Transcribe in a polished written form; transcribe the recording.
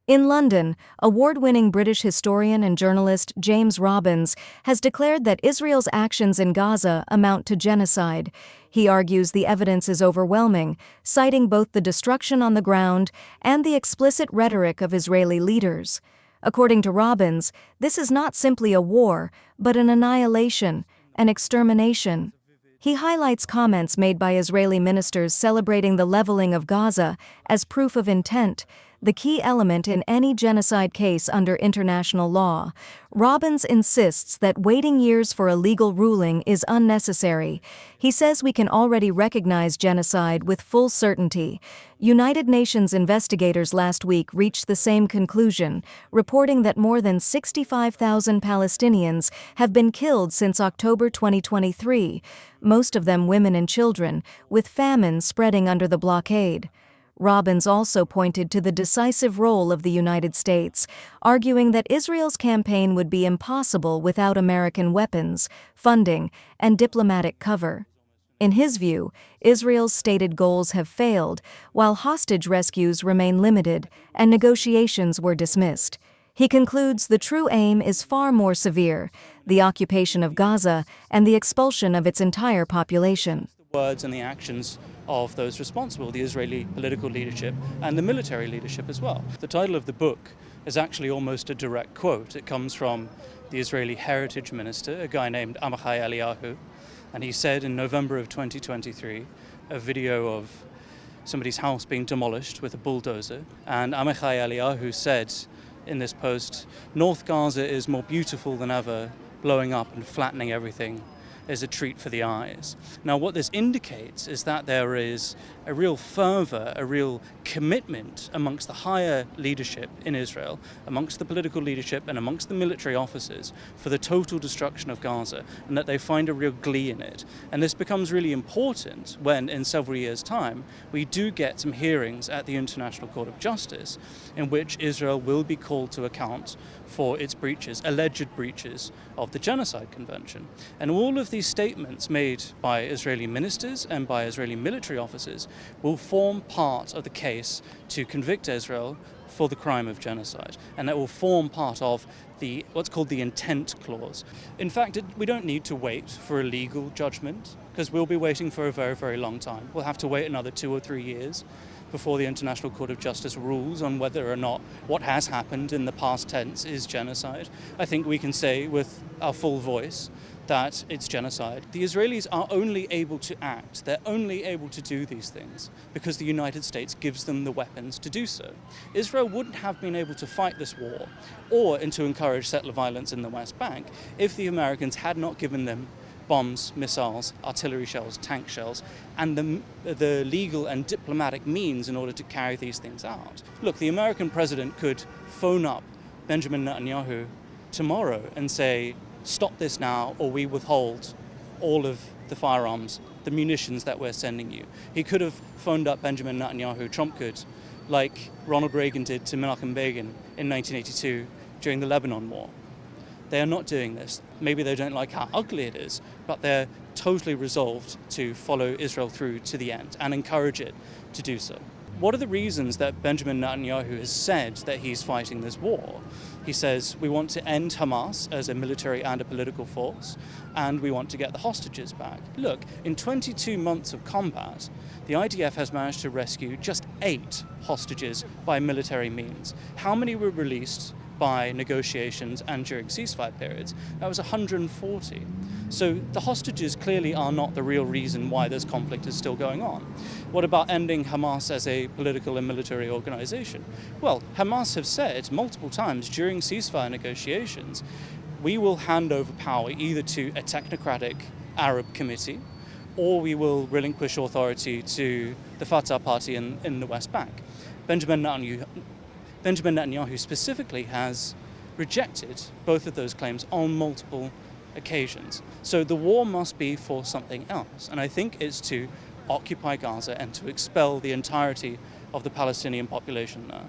In London, award-winning British historian and journalist James Robbins has declared that Israel's actions in Gaza amount to genocide. He argues the evidence is overwhelming, citing both the destruction on the ground and the explicit rhetoric of Israeli leaders. According to Robbins, this is not simply a war, but an annihilation, an extermination. He highlights comments made by Israeli ministers celebrating the leveling of Gaza as proof of intent, the key element in any genocide case under international law. Robbins insists that waiting years for a legal ruling is unnecessary. He says we can already recognize genocide with full certainty. United Nations investigators last week reached the same conclusion, reporting that more than 65,000 Palestinians have been killed since October 2023, most of them women and children, with famine spreading under the blockade. Robbins also pointed to the decisive role of the United States, arguing that Israel's campaign would be impossible without American weapons, funding, and diplomatic cover. In his view, Israel's stated goals have failed, while hostage rescues remain limited and negotiations were dismissed. He concludes the true aim is far more severe: the occupation of Gaza and the expulsion of its entire population. Words and the actions of those responsible, the Israeli political leadership and the military leadership as well. The title of the book is actually almost a direct quote. It comes from the Israeli heritage minister, a guy named Amichai Eliyahu, and he said in November of 2023, a video of somebody's house being demolished with a bulldozer, and Amichai Eliyahu said in this post, "North Gaza is more beautiful than ever, blowing up and flattening everything is a treat for the eyes." Now, what this indicates is that there is a real fervor, a real commitment amongst the higher leadership in Israel, amongst the political leadership and amongst the military officers for the total destruction of Gaza, and that they find a real glee in it. And this becomes really important when, in several years' time, we do get some hearings at the International Court of Justice in which Israel will be called to account for its breaches, alleged breaches of the Genocide Convention. And all of these statements made by Israeli ministers and by Israeli military officers will form part of the case to convict Israel for the crime of genocide, and that will form part of what's called the intent clause. In fact, we don't need to wait for a legal judgment, because we'll be waiting for a very, very long time. We'll have to wait another 2 or 3 years before the International Court of Justice rules on whether or not what has happened in the past tense is genocide. I think we can say with our full voice that it's genocide. The Israelis are only able to act, they're only able to do these things because the United States gives them the weapons to do so. Israel wouldn't have been able to fight this war or to encourage settler violence in the West Bank if the Americans had not given them bombs, missiles, artillery shells, tank shells, and the legal and diplomatic means in order to carry these things out. Look, the American president could phone up Benjamin Netanyahu tomorrow and say, "Stop this now, or we withhold all of the firearms, the munitions that we're sending you." He could have phoned up Benjamin Netanyahu, Trump could, like Ronald Reagan did to Menachem Begin in 1982 during the Lebanon War. They are not doing this. Maybe they don't like how ugly it is, but they're totally resolved to follow Israel through to the end and encourage it to do so. What are the reasons that Benjamin Netanyahu has said that he's fighting this war? He says, we want to end Hamas as a military and a political force, and we want to get the hostages back. Look, in 22 months of combat, the IDF has managed to rescue just 8 hostages by military means. How many were released by negotiations and during ceasefire periods? That was 140. So the hostages clearly are not the real reason why this conflict is still going on. What about ending Hamas as a political and military organization? Well, Hamas have said multiple times during ceasefire negotiations, we will hand over power either to a technocratic Arab committee, or we will relinquish authority to the Fatah party in the West Bank. Benjamin Netanyahu specifically has rejected both of those claims on multiple occasions. So the war must be for something else, and I think it's to occupy Gaza and to expel the entirety of the Palestinian population there.